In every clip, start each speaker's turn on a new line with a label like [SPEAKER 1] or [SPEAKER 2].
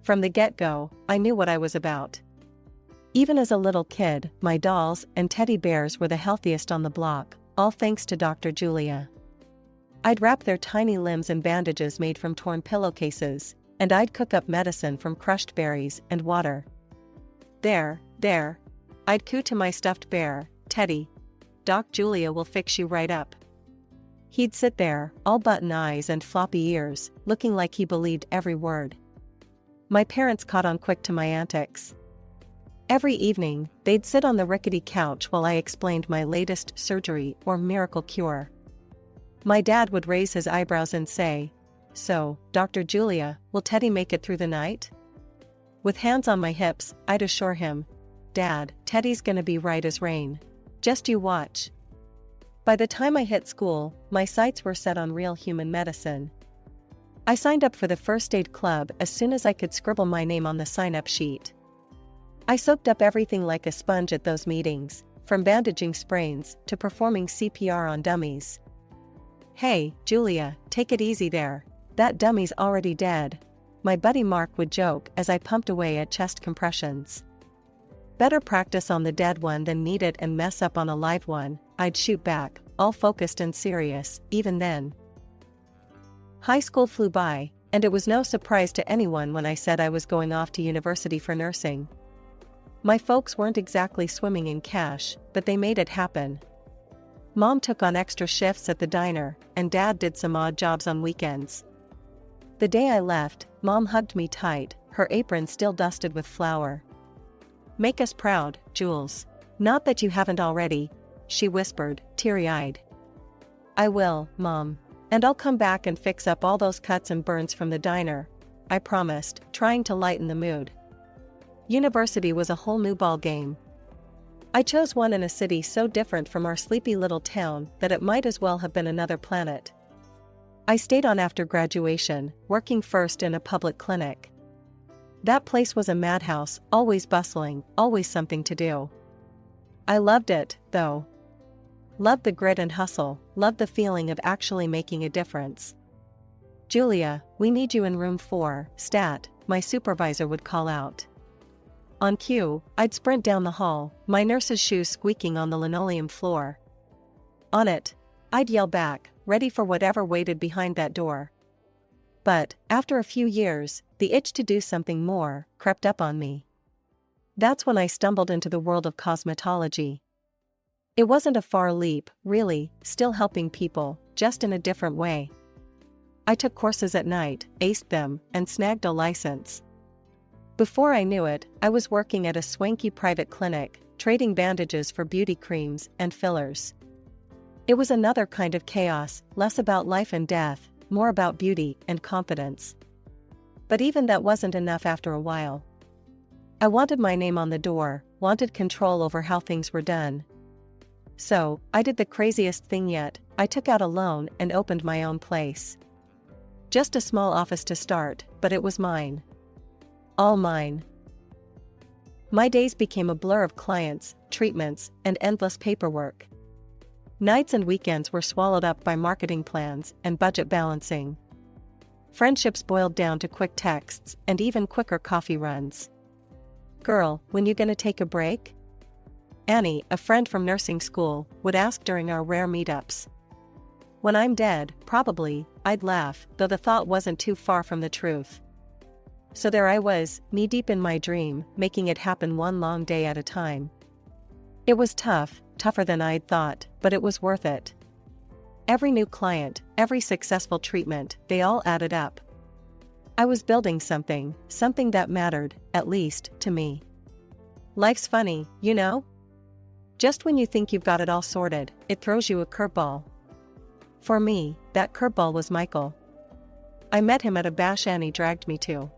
[SPEAKER 1] From the get-go, I knew what I was about. Even as a little kid, my dolls and teddy bears were the healthiest on the block, all thanks to Dr. Julia. I'd wrap their tiny limbs in bandages made from torn pillowcases, and I'd cook up medicine from crushed berries and water. There, I'd coo to my stuffed bear, Teddy. Doc Julia will fix you right up. He'd sit there, all button eyes and floppy ears, looking like he believed every word. My parents caught on quick to my antics. Every evening, they'd sit on the rickety couch while I explained my latest surgery or miracle cure. My dad would raise his eyebrows and say, "So, Dr. Julia, will Teddy make it through the night?" With hands on my hips, I'd assure him, "Dad, Teddy's gonna be right as rain. Just you watch." By the time I hit school, my sights were set on real human medicine. I signed up for the first aid club as soon as I could scribble my name on the sign-up sheet. I soaked up everything like a sponge at those meetings, from bandaging sprains to performing CPR on dummies. "Hey, Julia, take it easy there. That dummy's already dead," my buddy Mark would joke as I pumped away at chest compressions. "Better practice on the dead one than need it and mess up on a live one," I'd shoot back, all focused and serious, even then. High school flew by, and it was no surprise to anyone when I said I was going off to university for nursing. My folks weren't exactly swimming in cash, but they made it happen. Mom took on extra shifts at the diner, and Dad did some odd jobs on weekends. The day I left, Mom hugged me tight, her apron still dusted with flour. "Make us proud, Jules. Not that you haven't already," she whispered, teary-eyed. "I will, Mom. And I'll come back and fix up all those cuts and burns from the diner," I promised, trying to lighten the mood. University was a whole new ball game. I chose one in a city so different from our sleepy little town that it might as well have been another planet. I stayed on after graduation, working first in a public clinic. That place was a madhouse, always bustling, always something to do. I loved it, though. Loved the grit and hustle, loved the feeling of actually making a difference. "Julia, we need you in room 4, stat," my supervisor would call out. On cue, I'd sprint down the hall, my nurse's shoes squeaking on the linoleum floor. On it, I'd yell back, ready for whatever waited behind that door. But, after a few years, the itch to do something more crept up on me. That's when I stumbled into the world of cosmetology. It wasn't a far leap, really, still helping people, just in a different way. I took courses at night, aced them, and snagged a license. Before I knew it, I was working at a swanky private clinic, trading bandages for beauty creams and fillers. It was another kind of chaos, less about life and death, more about beauty and confidence. But even that wasn't enough after a while. I wanted my name on the door, wanted control over how things were done. So, I did the craziest thing yet, I took out a loan and opened my own place. Just a small office to start, but it was mine. All mine. My days became a blur of clients, treatments, and endless paperwork. Nights and weekends were swallowed up by marketing plans and budget balancing. Friendships boiled down to quick texts and even quicker coffee runs. "Girl, when you gonna take a break?" Annie, a friend from nursing school, would ask during our rare meetups. "When I'm dead, probably," I'd laugh, though the thought wasn't too far from the truth. So there I was, knee-deep in my dream, making it happen one long day at a time. It was tough, tougher than I'd thought, but it was worth it. Every new client, every successful treatment, they all added up. I was building something that mattered, at least, to me. Life's funny, you know? Just when you think you've got it all sorted, it throws you a curveball. For me, that curveball was Michael. I met him at a bash Annie dragged me to.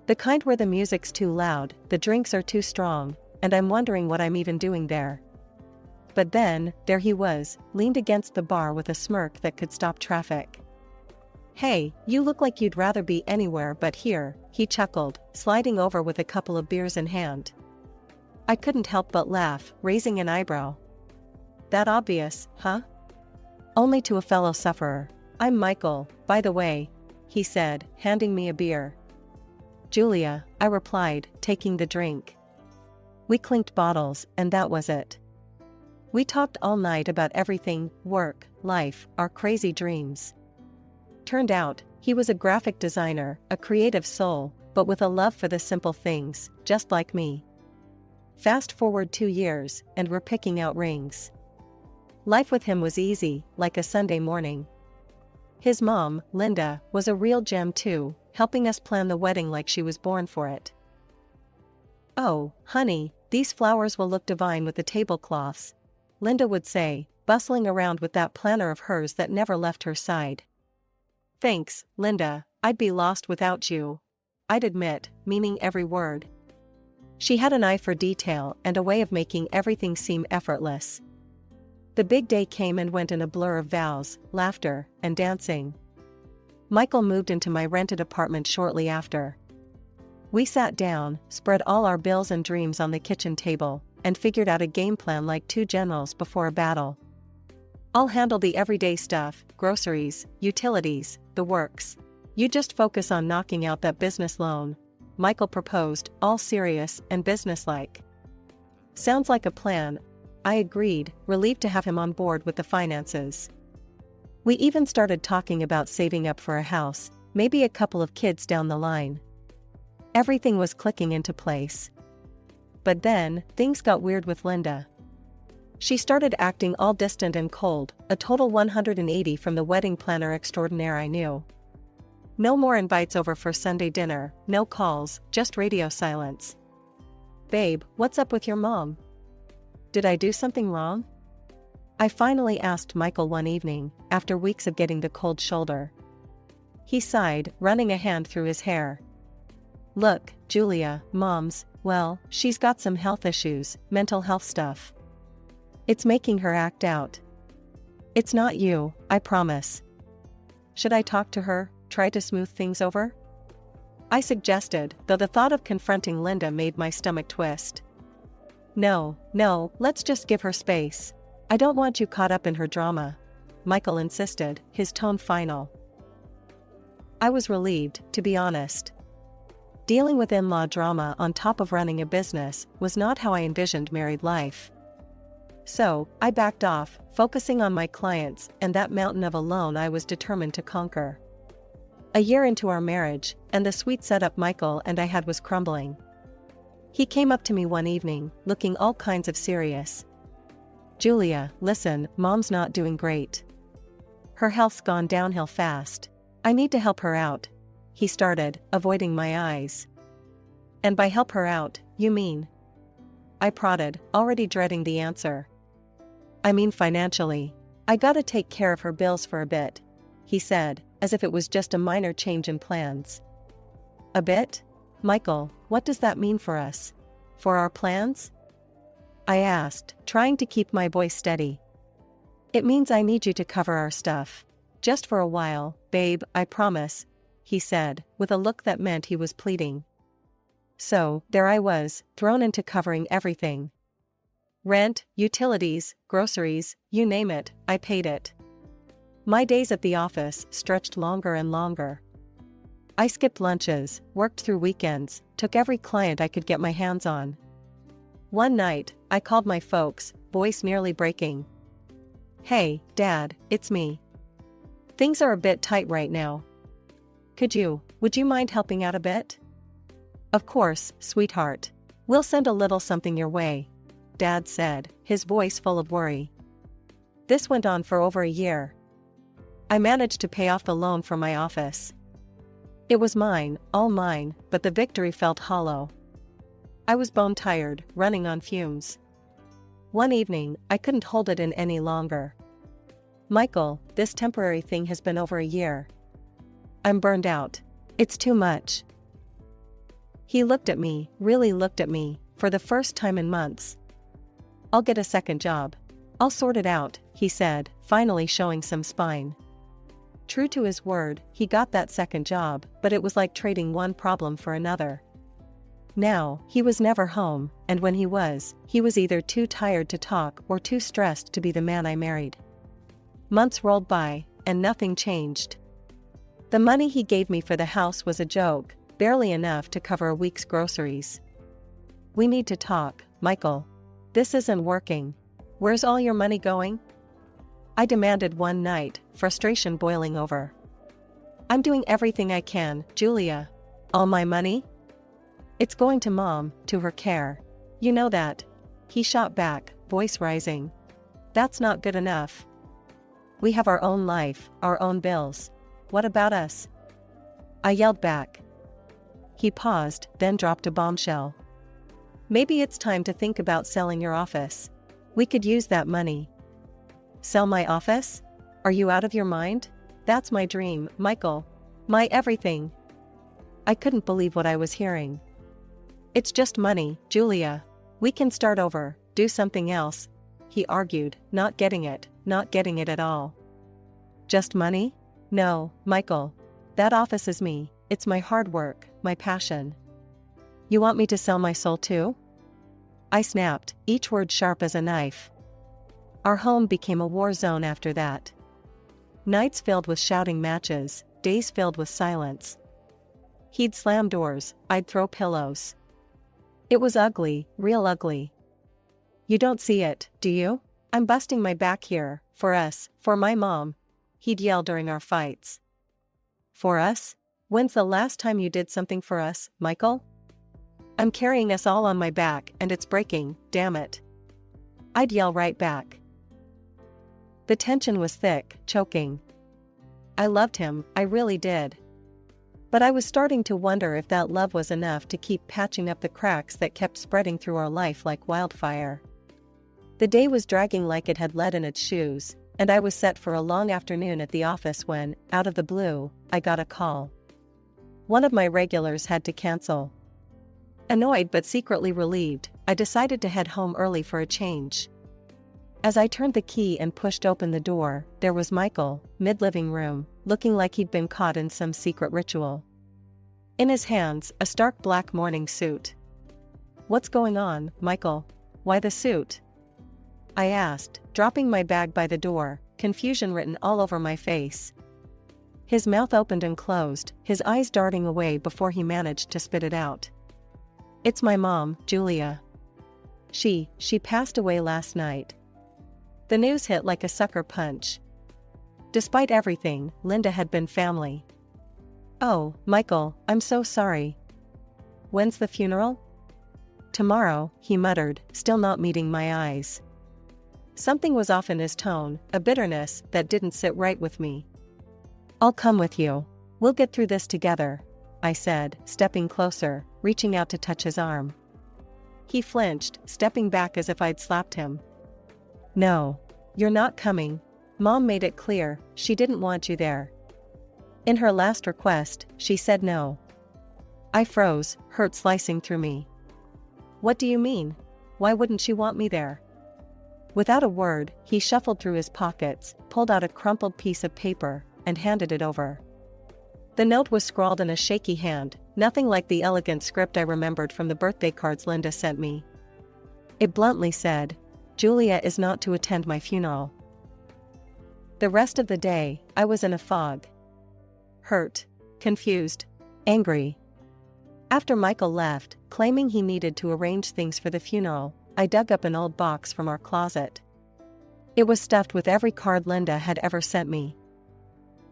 [SPEAKER 1] The kind where the music's too loud, the drinks are too strong, and I'm wondering what I'm even doing there. But then, there he was, leaned against the bar with a smirk that could stop traffic. "Hey, you look like you'd rather be anywhere but here," he chuckled, sliding over with a couple of beers in hand. I couldn't help but laugh, raising an eyebrow. "That obvious, huh?" Only to a fellow sufferer. "I'm Michael, by the way," he said, handing me a beer. Julia, I replied, taking the drink. We clinked bottles, and that was it. We talked all night about everything, work, life, our crazy dreams. Turned out, he was a graphic designer, a creative soul, but with a love for the simple things, just like me. Fast forward 2 years, and we're picking out rings. Life with him was easy, like a Sunday morning. His mom, Linda, was a real gem too, helping us plan the wedding like she was born for it. "Oh, honey, these flowers will look divine with the tablecloths," Linda would say, bustling around with that planner of hers that never left her side. "Thanks, Linda, I'd be lost without you," I'd admit, meaning every word. She had an eye for detail and a way of making everything seem effortless. The big day came and went in a blur of vows, laughter, and dancing. Michael moved into my rented apartment shortly after. We sat down, spread all our bills and dreams on the kitchen table, and figured out a game plan like two generals before a battle. "I'll handle the everyday stuff, groceries, utilities, the works. You just focus on knocking out that business loan," Michael proposed, all serious and businesslike. "Sounds like a plan," I agreed, relieved to have him on board with the finances. We even started talking about saving up for a house, maybe a couple of kids down the line. Everything was clicking into place. But then, things got weird with Linda. She started acting all distant and cold, a total 180 from the wedding planner extraordinaire I knew. No more invites over for Sunday dinner, no calls, just radio silence. "Babe, what's up with your mom? Did I do something wrong?" I finally asked Michael one evening, after weeks of getting the cold shoulder. He sighed, running a hand through his hair. "Look, Julia, Mom's, well, she's got some health issues, mental health stuff. It's making her act out. It's not you, I promise. Should I talk to her, try to smooth things over?" I suggested, though the thought of confronting Linda made my stomach twist. No, let's just give her space. I don't want you caught up in her drama," Michael insisted, his tone final. I was relieved, to be honest. Dealing with in-law drama on top of running a business was not how I envisioned married life. So, I backed off, focusing on my clients and that mountain of a loan I was determined to conquer. A year into our marriage, and the sweet setup Michael and I had was crumbling. He came up to me one evening, looking all kinds of serious. "Julia, listen, Mom's not doing great. Her health's gone downhill fast. I need to help her out," he started, avoiding my eyes. "And by help her out, you mean?" I prodded, already dreading the answer. "I mean financially. I gotta take care of her bills for a bit," he said, as if it was just a minor change in plans. "A bit? Michael, what does that mean for us? For our plans?" I asked, trying to keep my voice steady. "It means I need you to cover our stuff. Just for a while, babe, I promise," he said, with a look that meant he was pleading. So, there I was, thrown into covering everything. Rent, utilities, groceries, you name it, I paid it. My days at the office stretched longer and longer. I skipped lunches, worked through weekends, took every client I could get my hands on. One night, I called my folks, voice nearly breaking. "Hey, Dad, it's me. Things are a bit tight right now. Would you mind helping out a bit?" "Of course, sweetheart. We'll send a little something your way," Dad said, his voice full of worry. This went on for over a year. I managed to pay off the loan from my office. It was mine, all mine, but the victory felt hollow. I was bone-tired, running on fumes. One evening, I couldn't hold it in any longer. "Michael, this temporary thing has been over a year. I'm burned out. It's too much." He looked at me, really looked at me, for the first time in months. "I'll get a second job. I'll sort it out," he said, finally showing some spine. True to his word, he got that second job, but it was like trading one problem for another. Now, he was never home, and when he was either too tired to talk or too stressed to be the man I married. Months rolled by, and nothing changed. The money he gave me for the house was a joke, barely enough to cover a week's groceries. "We need to talk, Michael. This isn't working. Where's all your money going?" I demanded one night, frustration boiling over. "I'm doing everything I can, Julia. All my money? It's going to Mom, to her care. You know that." He shot back, voice rising. "That's not good enough. We have our own life, our own bills. What about us?" I yelled back. He paused, then dropped a bombshell. "Maybe it's time to think about selling your office. We could use that money." "Sell my office? Are you out of your mind? That's my dream, Michael. My everything." I couldn't believe what I was hearing. "It's just money, Julia. We can start over, do something else," he argued, not getting it at all. "Just money? No, Michael. That office is me, it's my hard work, my passion. You want me to sell my soul too?" I snapped, each word sharp as a knife. Our home became a war zone after that. Nights filled with shouting matches, days filled with silence. He'd slam doors, I'd throw pillows. It was ugly, real ugly. "You don't see it, do you? I'm busting my back here, for us, for my mom," he'd yell during our fights. "For us? When's the last time you did something for us, Michael? I'm carrying us all on my back and it's breaking, damn it." I'd yell right back. The tension was thick, choking. I loved him, I really did. But I was starting to wonder if that love was enough to keep patching up the cracks that kept spreading through our life like wildfire. The day was dragging like it had lead in its shoes, and I was set for a long afternoon at the office when, out of the blue, I got a call. One of my regulars had to cancel. Annoyed but secretly relieved, I decided to head home early for a change. As I turned the key and pushed open the door, there was Michael, mid-living room, looking like he'd been caught in some secret ritual. In his hands, a stark black morning suit. "What's going on, Michael? Why the suit?" I asked, dropping my bag by the door, confusion written all over my face. His mouth opened and closed, his eyes darting away before he managed to spit it out. "It's my mom, Julia. She passed away last night." The news hit like a sucker punch. Despite everything, Linda had been family. "Oh, Michael, I'm so sorry. When's the funeral?" "Tomorrow," he muttered, still not meeting my eyes. Something was off in his tone, a bitterness that didn't sit right with me. "I'll come with you. We'll get through this together," I said, stepping closer, reaching out to touch his arm. He flinched, stepping back as if I'd slapped him. "No. You're not coming. Mom made it clear, she didn't want you there. In her last request, she said no." I froze, hurt slicing through me. "What do you mean? Why wouldn't she want me there?" Without a word, he shuffled through his pockets, pulled out a crumpled piece of paper, and handed it over. The note was scrawled in a shaky hand, nothing like the elegant script I remembered from the birthday cards Linda sent me. It bluntly said, "Julia is not to attend my funeral." The rest of the day, I was in a fog. Hurt, confused, angry. After Michael left, claiming he needed to arrange things for the funeral, I dug up an old box from our closet. It was stuffed with every card Linda had ever sent me.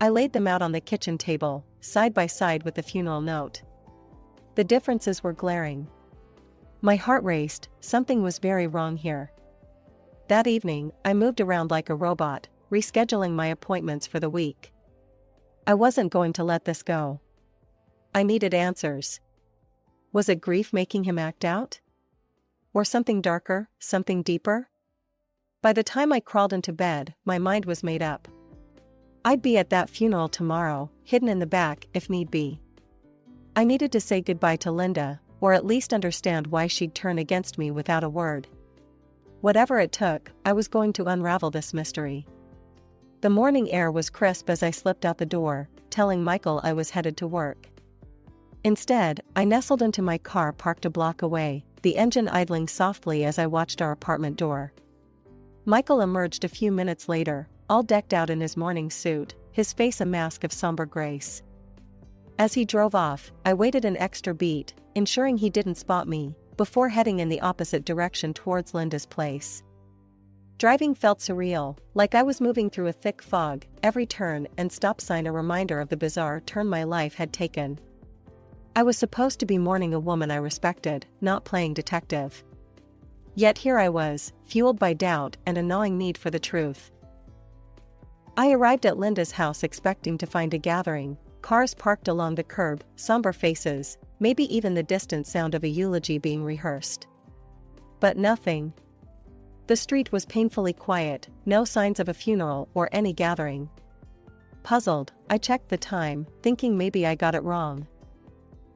[SPEAKER 1] I laid them out on the kitchen table, side by side with the funeral note. The differences were glaring. My heart raced, something was very wrong here. That evening, I moved around like a robot, rescheduling my appointments for the week. I wasn't going to let this go. I needed answers. Was it grief making him act out? Or something darker, something deeper? By the time I crawled into bed, my mind was made up. I'd be at that funeral tomorrow, hidden in the back if need be. I needed to say goodbye to Linda, or at least understand why she'd turn against me without a word. Whatever it took, I was going to unravel this mystery. The morning air was crisp as I slipped out the door, telling Michael I was headed to work. Instead, I nestled into my car parked a block away, the engine idling softly as I watched our apartment door. Michael emerged a few minutes later, all decked out in his morning suit, his face a mask of somber grace. As he drove off, I waited an extra beat, ensuring he didn't spot me, before heading in the opposite direction towards Linda's place. Driving felt surreal, like I was moving through a thick fog, every turn and stop sign a reminder of the bizarre turn my life had taken. I was supposed to be mourning a woman I respected, not playing detective. Yet here I was, fueled by doubt and a gnawing need for the truth. I arrived at Linda's house expecting to find a gathering, cars parked along the curb, somber faces, maybe even the distant sound of a eulogy being rehearsed. But nothing. The street was painfully quiet, no signs of a funeral or any gathering. Puzzled, I checked the time, thinking maybe I got it wrong.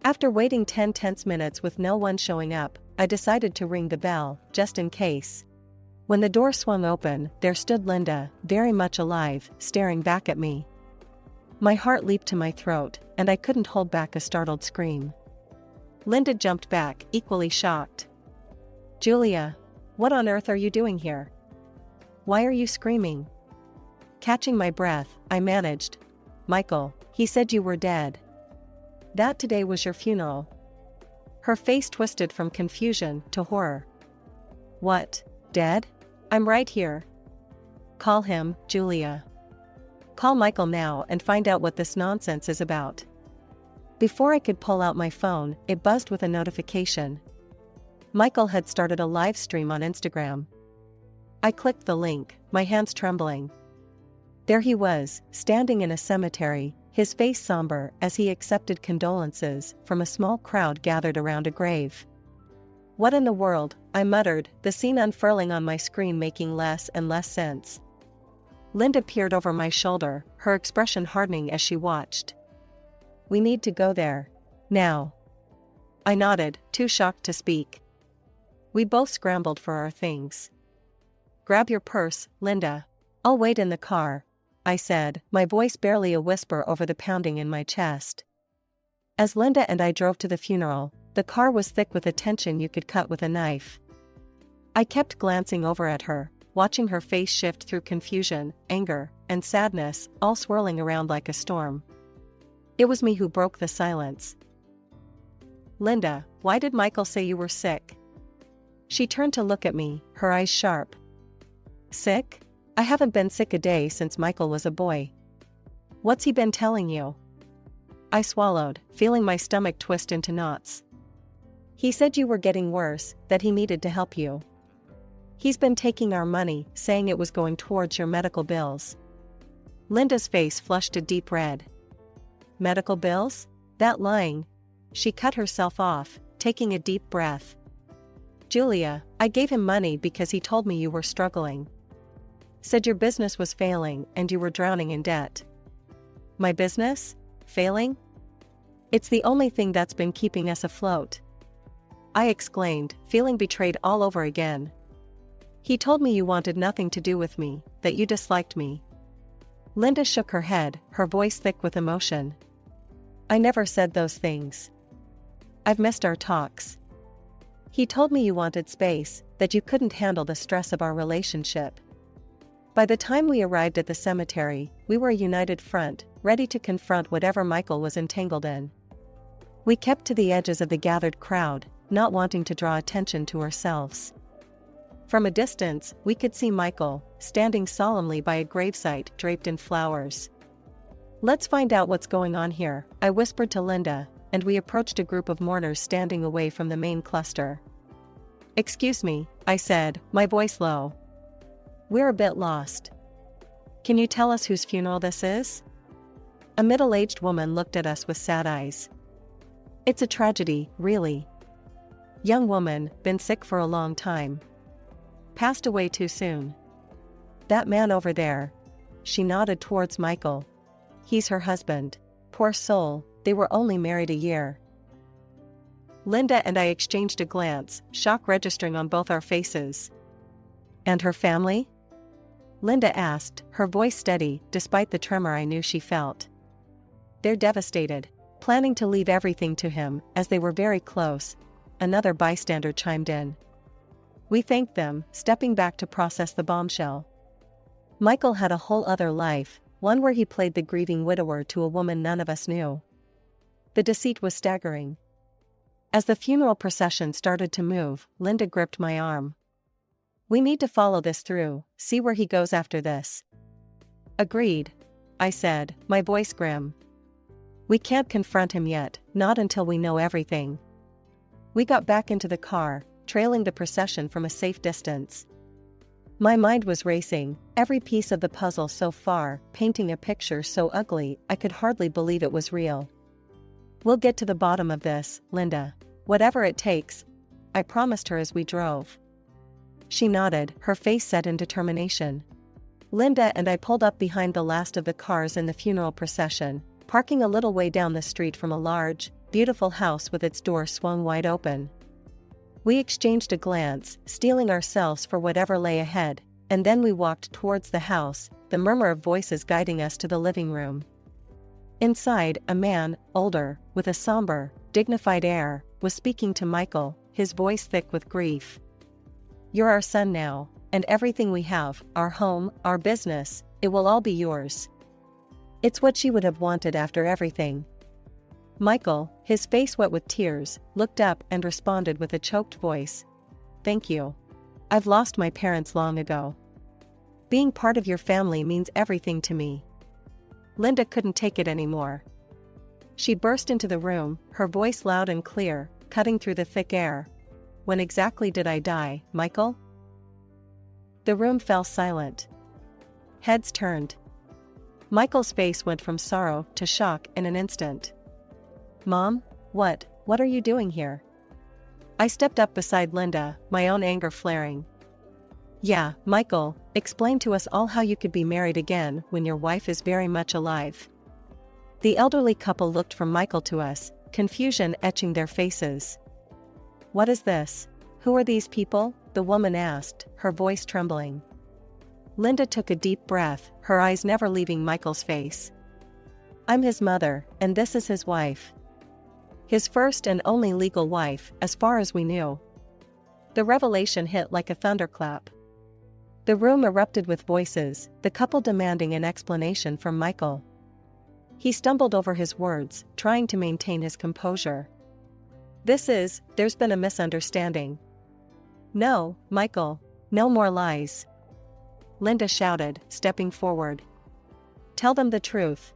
[SPEAKER 1] After waiting 10 tense minutes with no one showing up, I decided to ring the bell, just in case. When the door swung open, there stood Linda, very much alive, staring back at me. My heart leaped to my throat, and I couldn't hold back a startled scream. Linda jumped back, equally shocked. "Julia, what on earth are you doing here? Why are you screaming?" Catching my breath, I managed. "Michael, he said you were dead. That today was your funeral." Her face twisted from confusion to horror. "What, dead? I'm right here." "Call him, Julia. Call Michael now and find out what this nonsense is about." Before I could pull out my phone, it buzzed with a notification. Michael had started a live stream on Instagram. I clicked the link, my hands trembling. There he was, standing in a cemetery, his face somber as he accepted condolences from a small crowd gathered around a grave. "What in the world?" I muttered, the scene unfurling on my screen making less and less sense. Linda peered over my shoulder, her expression hardening as she watched. "We need to go there. Now." I nodded, too shocked to speak. We both scrambled for our things. "Grab your purse, Linda. I'll wait in the car," I said, my voice barely a whisper over the pounding in my chest. As Linda and I drove to the funeral, the car was thick with a tension you could cut with a knife. I kept glancing over at her, watching her face shift through confusion, anger, and sadness, all swirling around like a storm. It was me who broke the silence. "Linda, why did Michael say you were sick?" She turned to look at me, her eyes sharp. "Sick? I haven't been sick a day since Michael was a boy. What's he been telling you?" I swallowed, feeling my stomach twist into knots. "He said you were getting worse, that he needed to help you. He's been taking our money, saying it was going towards your medical bills." Linda's face flushed a deep red. "Medical bills? That lying?" She cut herself off, taking a deep breath. "Julia, I gave him money because he told me you were struggling. Said your business was failing and you were drowning in debt." "My business? Failing? It's the only thing that's been keeping us afloat," I exclaimed, feeling betrayed all over again. "He told me you wanted nothing to do with me, that you disliked me." Linda shook her head, her voice thick with emotion. "I never said those things. I've missed our talks. He told me you wanted space, that you couldn't handle the stress of our relationship." By the time we arrived at the cemetery, we were a united front, ready to confront whatever Michael was entangled in. We kept to the edges of the gathered crowd, not wanting to draw attention to ourselves. From a distance, we could see Michael, standing solemnly by a gravesite draped in flowers. "Let's find out what's going on here," I whispered to Linda, and we approached a group of mourners standing away from the main cluster. "Excuse me," I said, my voice low. "We're a bit lost. Can you tell us whose funeral this is?" A middle-aged woman looked at us with sad eyes. "It's a tragedy, really. Young woman, been sick for a long time. Passed away too soon. That man over there." She nodded towards Michael. "He's her husband. Poor soul, they were only married a year." Linda and I exchanged a glance, shock registering on both our faces. "And her family?" Linda asked, her voice steady, despite the tremor I knew she felt. "They're devastated, planning to leave everything to him, as they were very close," another bystander chimed in. We thanked them, stepping back to process the bombshell. Michael had a whole other life, one where he played the grieving widower to a woman none of us knew. The deceit was staggering. As the funeral procession started to move, Linda gripped my arm. "We need to follow this through, see where he goes after this." "Agreed," I said, my voice grim. "We can't confront him yet, not until we know everything." We got back into the car, trailing the procession from a safe distance. My mind was racing, every piece of the puzzle so far, painting a picture so ugly I could hardly believe it was real. "We'll get to the bottom of this, Linda. Whatever it takes," I promised her as we drove. She nodded, her face set in determination. Linda and I pulled up behind the last of the cars in the funeral procession, parking a little way down the street from a large, beautiful house with its door swung wide open. We exchanged a glance, steeling ourselves for whatever lay ahead, and then we walked towards the house, the murmur of voices guiding us to the living room. Inside, a man, older, with a somber, dignified air, was speaking to Michael, his voice thick with grief. "You're our son now, and everything we have, our home, our business, it will all be yours." It's what she would have wanted after everything. Michael, his face wet with tears, looked up and responded with a choked voice. "Thank you. I've lost my parents long ago. Being part of your family means everything to me." Linda couldn't take it anymore. She burst into the room, her voice loud and clear, cutting through the thick air. "When exactly did I die, Michael?" The room fell silent. Heads turned. Michael's face went from sorrow to shock in an instant. "Mom, what are you doing here?" I stepped up beside Linda, my own anger flaring. "Yeah, Michael, explain to us all how you could be married again when your wife is very much alive." The elderly couple looked from Michael to us, confusion etching their faces. "What is this? Who are these people?" the woman asked, her voice trembling. Linda took a deep breath, her eyes never leaving Michael's face. "I'm his mother, and this is his wife. His first and only legal wife, as far as we knew." The revelation hit like a thunderclap. The room erupted with voices, the couple demanding an explanation from Michael. He stumbled over his words, trying to maintain his composure. "There's been a misunderstanding." "No, Michael, no more lies," Linda shouted, stepping forward. "Tell them the truth."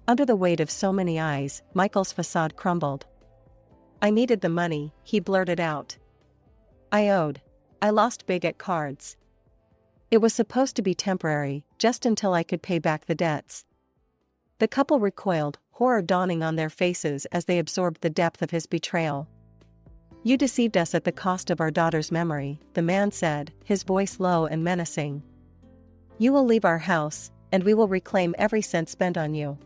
[SPEAKER 1] Under the weight of so many eyes, Michael's facade crumbled. "I needed the money," he blurted out. I lost big at cards. It was supposed to be temporary, just until I could pay back the debts." The couple recoiled, horror dawning on their faces as they absorbed the depth of his betrayal. "You deceived us at the cost of our daughter's memory," the man said, his voice low and menacing. "You will leave our house, and we will reclaim every cent spent on you.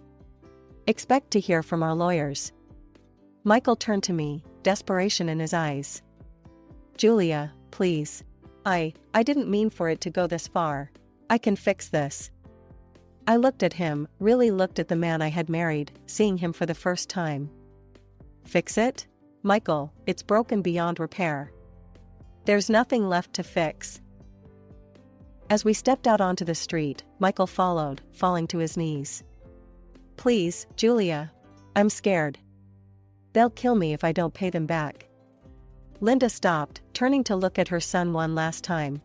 [SPEAKER 1] Expect to hear from our lawyers." Michael turned to me, desperation in his eyes. "Julia, please. I didn't mean for it to go this far. I can fix this." I looked at him, really looked at the man I had married, seeing him for the first time. "Fix it? Michael, it's broken beyond repair. There's nothing left to fix." As we stepped out onto the street, Michael followed, falling to his knees. "Please, Julia. I'm scared. They'll kill me if I don't pay them back." Linda stopped, turning to look at her son one last time.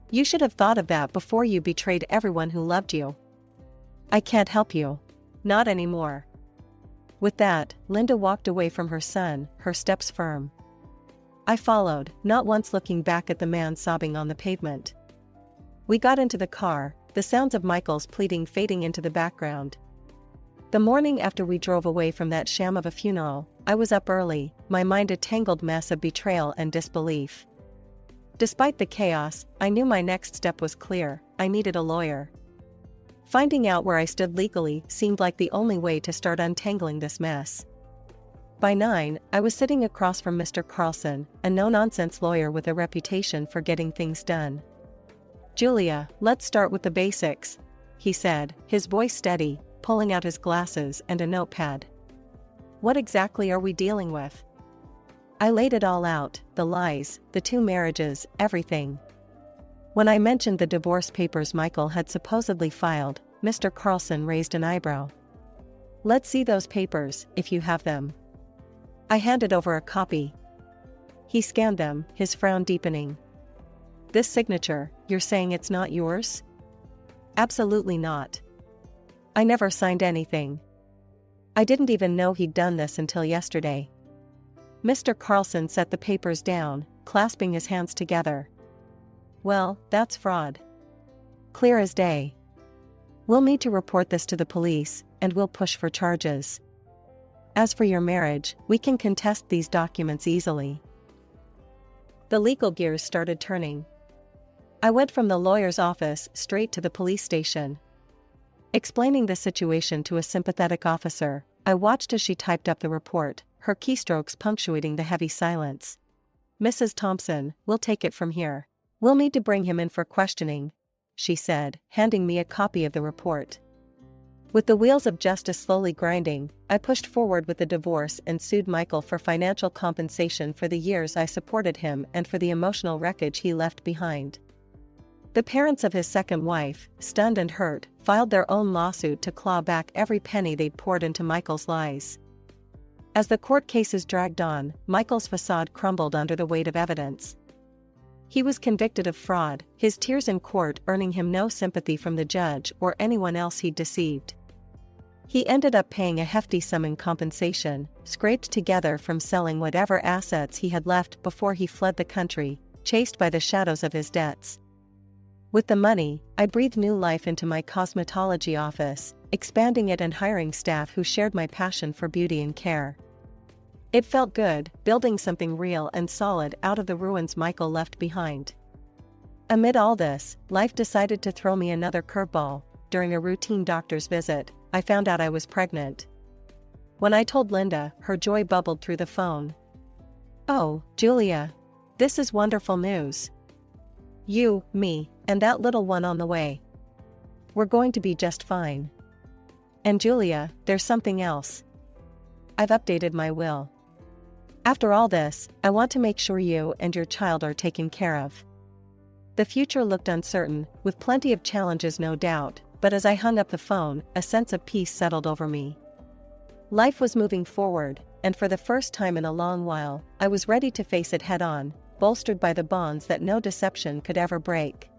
[SPEAKER 1] "You should have thought of that before you betrayed everyone who loved you." "I can't help you. Not anymore." With that, Linda walked away from her son, her steps firm. I followed, not once looking back at the man sobbing on the pavement. We got into the car, the sounds of Michael's pleading fading into the background. The morning after we drove away from that sham of a funeral, I was up early, my mind a tangled mess of betrayal and disbelief. Despite the chaos, I knew my next step was clear: I needed a lawyer. Finding out where I stood legally seemed like the only way to start untangling this mess. By 9, I was sitting across from Mr. Carlson, a no-nonsense lawyer with a reputation for getting things done. "Julia, let's start with the basics," he said, his voice steady, pulling out his glasses and a notepad. "What exactly are we dealing with?" I laid it all out, the lies, the 2 marriages, everything. When I mentioned the divorce papers Michael had supposedly filed, Mr. Carlson raised an eyebrow. Let's see those papers, if you have them. I handed over a copy. He scanned them, his frown deepening. This signature, you're saying it's not yours? Absolutely not. I never signed anything. I didn't even know he'd done this until yesterday. Mr. Carlson set the papers down, clasping his hands together. Well, that's fraud. Clear as day. We'll need to report this to the police, and we'll push for charges. As for your marriage, we can contest these documents easily. The legal gears started turning. I went from the lawyer's office straight to the police station. Explaining the situation to a sympathetic officer, I watched as she typed up the report, her keystrokes punctuating the heavy silence. Mrs. Thompson, we'll take it from here. We'll need to bring him in for questioning, she said, handing me a copy of the report. With the wheels of justice slowly grinding, I pushed forward with the divorce and sued Michael for financial compensation for the years I supported him and for the emotional wreckage he left behind. The parents of his second wife, stunned and hurt, filed their own lawsuit to claw back every penny they'd poured into Michael's lies. As the court cases dragged on, Michael's facade crumbled under the weight of evidence. He was convicted of fraud, his tears in court earning him no sympathy from the judge or anyone else he'd deceived. He ended up paying a hefty sum in compensation, scraped together from selling whatever assets he had left before he fled the country, chased by the shadows of his debts. With the money, I breathed new life into my cosmetology office, expanding it and hiring staff who shared my passion for beauty and care. It felt good, building something real and solid out of the ruins Michael left behind. Amid all this, life decided to throw me another curveball. During a routine doctor's visit, I found out I was pregnant. When I told Linda, her joy bubbled through the phone. "Oh, Julia. This is wonderful news. You, me, and that little one on the way. We're going to be just fine. And Julia, there's something else. I've updated my will. After all this, I want to make sure you and your child are taken care of." The future looked uncertain, with plenty of challenges no doubt, but as I hung up the phone, a sense of peace settled over me. Life was moving forward, and for the first time in a long while, I was ready to face it head-on, bolstered by the bonds that no deception could ever break.